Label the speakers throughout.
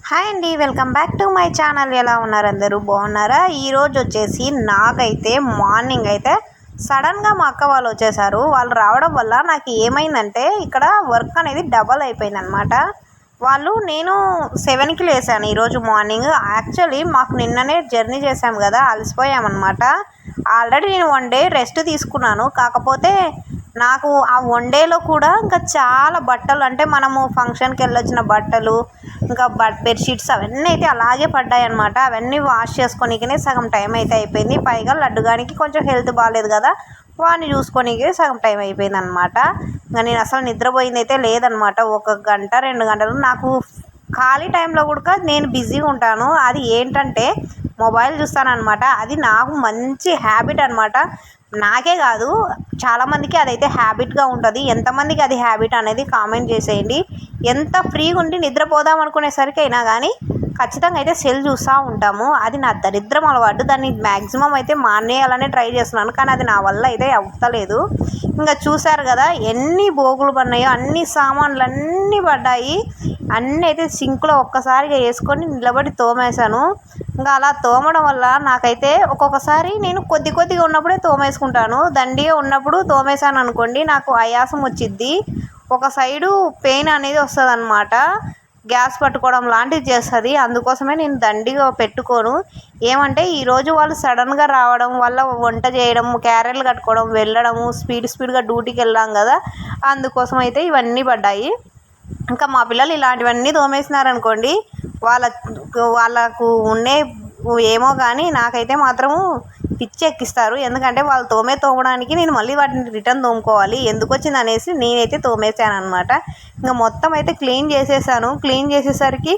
Speaker 1: Hi అండి, welcome back to my channel. ఎలా ఉన్నారు? అందరూ బాగున్నారా? ఈరోజు వచ్చేసి నాకైతే మార్నింగ్ అయితే సడన్గా మా అక్క వాళ్ళు వచ్చేసారు. వాళ్ళు రావడం వల్ల నాకు ఏమైందంటే ఇక్కడ వర్క్ అనేది డబల్ అయిపోయింది అనమాట. నేను 7కి లేసాను ఈరోజు మార్నింగ్. యాక్చువల్లీ మాకు నిన్ననే జర్నీ చేసాము కదా, అలసిపోయామన్నమాట. ఆల్రెడీ నేను 1 డే రెస్ట్ తీసుకున్నాను. కాకపోతే నాకు ఆ 1 డేలో కూడా ఇంకా చాలా బట్టలు, అంటే మనము ఫంక్షన్కి వెళ్ళొచ్చిన బట్టలు, ఇంకా బెడ్షీట్స్ అవన్నీ అయితే అలాగే పడ్డాయి అనమాట. అవన్నీ వాష్ చేసుకోనికనే సగం టైం అయితే అయిపోయింది. పైగా లడ్డుగానికి కొంచెం హెల్త్ బాగాలేదు కదా, వాడిని చూసుకోనికే సగం టైం అయిపోయింది అనమాట. ఇంకా నేను అసలు నిద్రపోయింది అయితే లేదనమాట. 1 గంట 2 గంటలు నాకు ఖాళీ టైంలో కూడా నేను బిజీగా ఉంటాను. అది ఏంటంటే మొబైల్ చూస్తానన్నమాట. అది నాకు మంచి హ్యాబిట్ అనమాట. నాకే కాదు, చాలామందికి అదైతే హ్యాబిట్గా ఉంటుంది. ఎంతమందికి అది హ్యాబిట్ అనేది కామెంట్ చేసేయండి. ఎంత ఫ్రీగా ఉండి నిద్రపోదాం అనుకునేసరికి అయినా కానీ ఖచ్చితంగా అయితే సెల్ చూస్తూ ఉంటాము. అది నా దరిద్రం అలవాటు. దాన్ని మ్యాక్సిమం అయితే మానేయాలనే ట్రై చేస్తున్నాను, కానీ అది నా వల్ల అయితే అవ్వలేదు. ఇంకా చూసారు కదా ఎన్ని బోగులు పడినాయో, అన్ని సామాన్లు అన్నీ పడ్డాయి. అన్నీ అయితే సింక్లో ఒక్కసారిగా వేసుకొని నిలబడి తోమేశాను. ఇంకా అలా తోమడం వల్ల నాకైతే ఒక్కొక్కసారి నేను కొద్దిగా ఉన్నప్పుడే తోమేసుకుంటాను. దండిగా ఉన్నప్పుడు తోమేశాను అనుకోండి, నాకు ఆయాసం వచ్చిద్ది. ఒక సైడు పెయిన్ అనేది వస్తుంది అన్నమాట. గ్యాస్ పట్టుకోవడం లాంటిది చేస్తుంది. అందుకోసమే నేను దండిగా పెట్టుకోను. ఏమంటే ఈరోజు వాళ్ళు సడన్గా రావడం వల్ల వంట చేయడం, క్యారెట్లు కట్టుకోవడం, వెళ్ళడము, స్పీడ్గా డ్యూటీకి వెళ్ళాం కదా, అందుకోసం అయితే ఇవన్నీ పడ్డాయి. ఇంకా మా పిల్లలు ఇలాంటివన్నీ తోమేసినారనుకోండి, వాళ్ళకు ఉండే ఏమో కానీ నాకైతే మాత్రము పిచ్చి ఎక్కిస్తారు. ఎందుకంటే వాళ్ళు తోమడానికి నేను మళ్ళీ వాటిని రిటర్న్ తోముకోవాలి, ఎందుకు వచ్చింది అనేసి నేనైతే తోమేశాను అనమాట. ఇంకా మొత్తం అయితే క్లీన్ చేసేసాను. క్లీన్ చేసేసరికి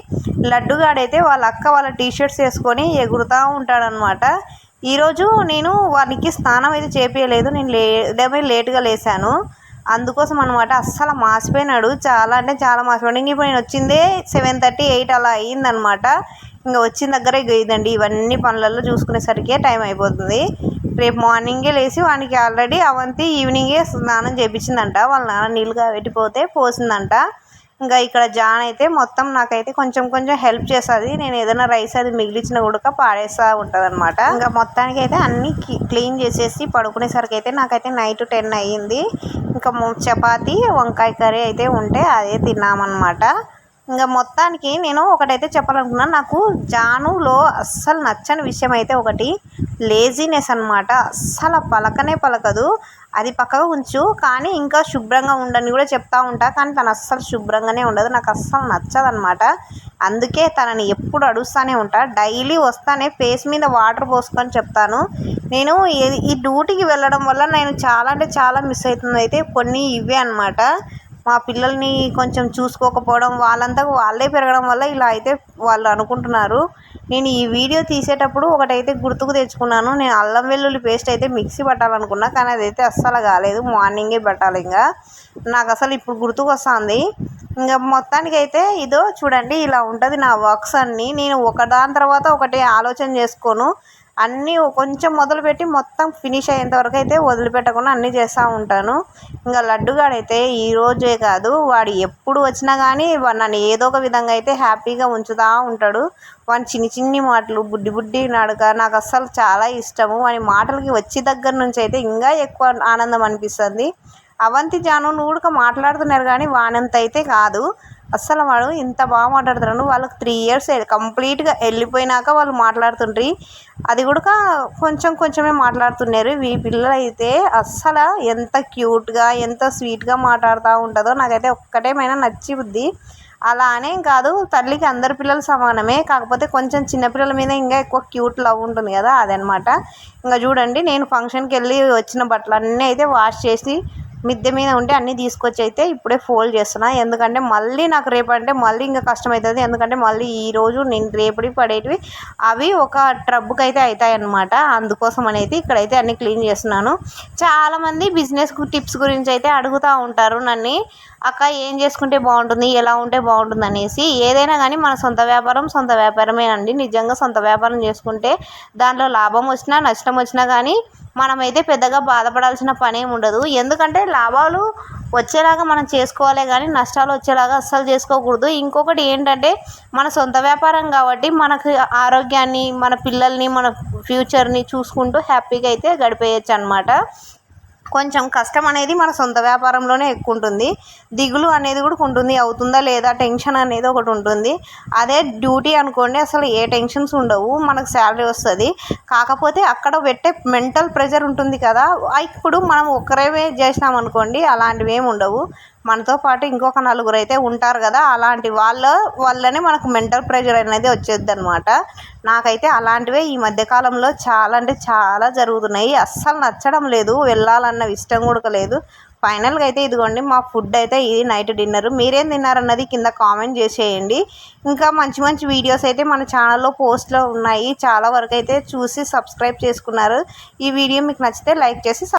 Speaker 1: లడ్డుగాడైతే వాళ్ళ అక్క వాళ్ళ టీషర్ట్స్ వేసుకొని ఎగురుతూ ఉంటాడనమాట. ఈరోజు నేను వానికి స్నానం అయితే చేపించలేదు. నేను లేట్గా లేసాను, అందుకోసం అనమాట. అస్సలు మాసిపోయినాడు, చాలా అంటే చాలా మాసిపోయాడు. ఇంక ఇప్పుడు నేను వచ్చిందే 7:30 8 అలా అయ్యిందనమాట. ఇంకా వచ్చిన దగ్గర ఇదండి, ఇవన్నీ పనులలో చూసుకునేసరికి టైం అయిపోతుంది. రేపు మార్నింగే లేచి వానికి ఆల్రెడీ అవంతి ఈవినింగే స్నానం చేయించిందంట. వాళ్ళ నాన్న నీళ్ళుగా పెట్టిపోతే పోసిందంట. ఇంకా ఇక్కడ జాన్ అయితే మొత్తం నాకైతే కొంచెం హెల్ప్ చేస్తుంది. నేను ఏదైనా రైస్ అది మిగిలిచిన కూడా పాడేస్తూ ఉంటుంది అనమాట. ఇంకా మొత్తానికి అయితే అన్నీ క్లీన్ చేసేసి పడుకునేసరికి అయితే నాకైతే నైట్ 10 అయ్యింది. ఇంకా చపాతి వంకాయ కర్రీ అయితే ఉంటే అదే తిన్నామన్నమాట. ఇంకా మొత్తానికి నేను ఒకటైతే చెప్పాలనుకున్నాను. నాకు జానులో అస్సలు నచ్చని విషయం అయితే ఒకటి లేజినెస్ అనమాట. అస్సలు పలకనే పలకదు. అది పక్కగా ఉంచు, కానీ ఇంకా శుభ్రంగా ఉండని కూడా చెప్తా ఉంటా, కానీ తను అస్సలు శుభ్రంగానే ఉండదు. నాకు అస్సలు నచ్చదు అనమాట. అందుకే తనని ఎప్పుడు అడుగుతూనే ఉంటా. డైలీ వస్తానే ఫేస్ మీద వాటర్ పోసుకొని చెప్తాను. నేను ఈ డ్యూటీకి వెళ్ళడం వల్ల నేను చాలా అంటే చాలా మిస్ అవుతుంది అయితే కొన్ని ఇవే అనమాట. మా పిల్లల్ని కొంచెం చూసుకోకపోవడం, వాళ్ళంతకు వాళ్ళే పెరగడం వల్ల ఇలా అయితే వాళ్ళు అనుకుంటున్నారు. నేను ఈ వీడియో తీసేటప్పుడు ఒకటైతే గుర్తుకు తెచ్చుకున్నాను. నేను అల్లం వెల్లుల్లి పేస్ట్ అయితే మిక్సీ పట్టాలనుకున్నా, కానీ అదైతే అస్సలు కాలేదు. మార్నింగే పట్టాలి. ఇంకా నాకు అసలు ఇప్పుడు గుర్తుకు వస్తుంది. ఇంకా మొత్తానికి అయితే ఇదో చూడండి, ఇలా ఉంటుంది నా వర్క్స్ అన్నీ. నేను ఒకదాని తర్వాత ఒకటి ఆలోచన చేసుకోను. అన్నీ కొంచెం మొదలుపెట్టి మొత్తం ఫినిష్ అయ్యేంత వరకు అయితే వదిలిపెట్టకుండా అన్నీ చేస్తూ ఉంటాను. ఇంకా లడ్డుగాడైతే ఈరోజే కాదు, వాడు ఎప్పుడు వచ్చినా కానీ నన్ను ఏదో ఒక విధంగా అయితే హ్యాపీగా ఉంచుతూ ఉంటాడు. వాని చిన్ని మాటలు, బుడ్డి నడక నాకు అస్సలు చాలా ఇష్టము. వాని మాటలకి వచ్చే దగ్గర నుంచి అయితే ఇంకా ఎక్కువ ఆనందం అనిపిస్తుంది. అవంతి జాను కూడా మాట్లాడుతున్నారు, కానీ వానంత అయితే కాదు. అస్సలు వాడు ఇంత బాగా మాట్లాడుతున్నాడు. వాళ్ళకి 3 years కంప్లీట్గా వెళ్ళిపోయినాక వాళ్ళు మాట్లాడుతుండ్రి. అది కూడా కొంచెమే మాట్లాడుతున్నారు. ఈ పిల్లలు అయితే అస్సలు ఎంత క్యూట్గా ఎంత స్వీట్గా మాట్లాడుతూ ఉంటుందో నాకైతే ఒక్కటేమైనా నచ్చిద్ది. అలా అనేం కాదు, తల్లికి అందరి పిల్లలు సమానమే. కాకపోతే కొంచెం చిన్నపిల్లల మీద ఇంకా ఎక్కువ క్యూట్ లవ్ ఉంటుంది కదా, అదనమాట. ఇంకా చూడండి, నేను ఫంక్షన్కి వెళ్ళి వచ్చిన బట్టలు అన్నీ అయితే వాష్ చేసి మిద్దె మీద ఉంటే అన్నీ తీసుకొచ్చి అయితే ఇప్పుడే ఫోల్డ్ చేస్తున్నా. ఎందుకంటే మళ్ళీ నాకు రేపంటే మళ్ళీ ఇంకా కష్టమవుతుంది. ఎందుకంటే మళ్ళీ ఈరోజు నేను రేపటికి పడేటివి అవి ఒక ట్రబ్బుకి అయితే అవుతాయి అన్నమాట. అందుకోసం అనేది ఇక్కడైతే అన్నీ క్లీన్ చేస్తున్నాను. చాలామంది బిజినెస్ టిప్స్ గురించి అయితే అడుగుతూ ఉంటారు నన్ను, అక్క ఏం చేసుకుంటే బాగుంటుంది, ఎలా ఉంటే బాగుంటుంది అనేసి. ఏదైనా కానీ మన సొంత వ్యాపారమేనండి. నిజంగా సొంత వ్యాపారం చేసుకుంటే దాంట్లో లాభం వచ్చినా నష్టం వచ్చినా కానీ మనమైతే పెద్దగా బాధపడాల్సిన పని ఏమి ఉండదు. ఎందుకంటే లాభాలు వచ్చేలాగా మనం చేసుకోవాలే కానీ నష్టాలు వచ్చేలాగా అస్సలు చేసుకోకూడదు. ఇంకొకటి ఏంటంటే మన సొంత వ్యాపారం కాబట్టి మనకు ఆరోగ్యాన్ని, మన పిల్లల్ని, మన ఫ్యూచర్ని చూసుకుంటూ హ్యాపీగా అయితే గడిపేయచ్చు అన్నమాట. కొంచెం కష్టం అనేది మన సొంత వ్యాపారంలోనే ఎక్కువ ఉంటుంది. దిగులు అనేది కూడా ఉంటుంది, అవుతుందా లేదా టెన్షన్ అనేది ఒకటి ఉంటుంది. అదే డ్యూటీ అనుకోండి, అసలు ఏ టెన్షన్స్ ఉండవు, మనకు శాలరీ వస్తుంది. కాకపోతే అక్కడ పెట్టే మెంటల్ ప్రెషర్ ఉంటుంది కదా, ఇప్పుడు మనం ఒక్కరేమే చేసినాం అనుకోండి, అలాంటివి ఏమి ఉండవు. మనతో పాటు ఇంకొక నలుగురు అయితే ఉంటారు కదా, అలాంటి వల్లనే మనకు మెంటల్ ప్రెషర్ అనేది వచ్చేది అనమాట. నాకైతే అలాంటివే ఈ మధ్యకాలంలో చాలా అంటే చాలా జరుగుతున్నాయి. అస్సలు నచ్చడం లేదు, వెళ్ళాలన్న ఇష్టం కూడా లేదు. ఫైనల్గా అయితే ఇదిగోండి మా ఫుడ్ అయితే ఇది నైట్ డిన్నర్. మీరేం తిన్నారన్నది కింద కామెంట్ చేసేయండి. ఇంకా మంచి మంచి వీడియోస్ అయితే మన ఛానల్లో పోస్ట్లో ఉన్నాయి. చాలా వరకు అయితే చూసి సబ్స్క్రైబ్ చేసుకున్నారు. ఈ వీడియో మీకు నచ్చితే లైక్ చేసి